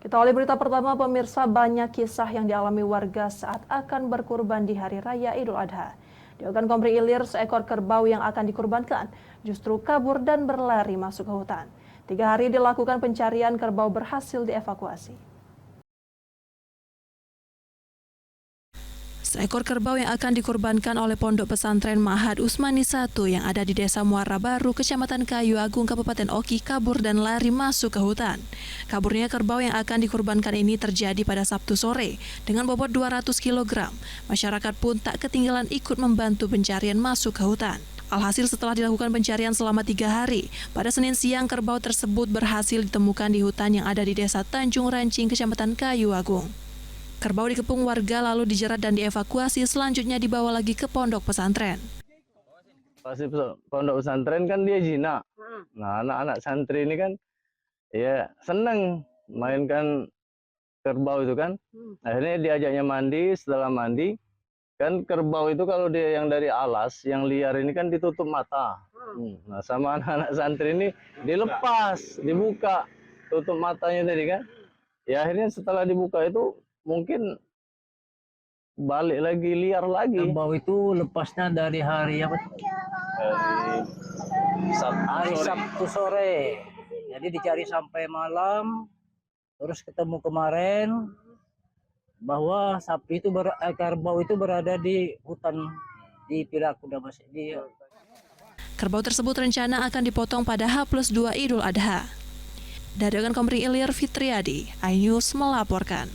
Kita awali berita pertama, pemirsa, banyak kisah yang dialami warga saat akan berkurban di Hari Raya Idul Adha. Di Ogan Komering Ilir, seekor kerbau yang akan dikurbankan justru kabur dan berlari masuk ke hutan. 3 hari dilakukan pencarian, kerbau berhasil dievakuasi. Seekor kerbau yang akan dikurbankan oleh Pondok Pesantren Ma'had Usmani 1 yang ada di Desa Muara Baru, Kecamatan Kayu Agung, Kabupaten Oki, kabur dan lari masuk ke hutan. Kaburnya kerbau yang akan dikurbankan ini terjadi pada Sabtu sore dengan bobot 200 kg. Masyarakat pun tak ketinggalan ikut membantu pencarian masuk ke hutan. Alhasil setelah dilakukan pencarian selama 3 hari, pada Senin siang kerbau tersebut berhasil ditemukan di hutan yang ada di Desa Tanjung Rancing, Kecamatan Kayu Agung. Kerbau dikepung warga lalu dijerat dan dievakuasi, selanjutnya dibawa lagi ke pondok pesantren. Pondok pesantren kan dia jinak. Nah, anak-anak santri ini kan ya seneng mainkan kerbau itu kan. Akhirnya diajaknya mandi, setelah mandi kan kerbau itu kalau dia yang dari alas, yang liar ini kan ditutup mata. Nah, sama anak-anak santri ini dilepas, dibuka, tutup matanya tadi kan. Ya akhirnya setelah dibuka itu mungkin balik lagi, liar lagi. Kerbau itu lepasnya dari hari apa? Hari Sabtu sore. Jadi dicari sampai malam, terus ketemu kemarin bahwa kerbau itu berada di hutan di Pirakuda masih di. Kerbau tersebut rencana akan dipotong pada H+2 Idul Adha. Dari Ogan Komering Ilir, Fitriadi, iNews melaporkan.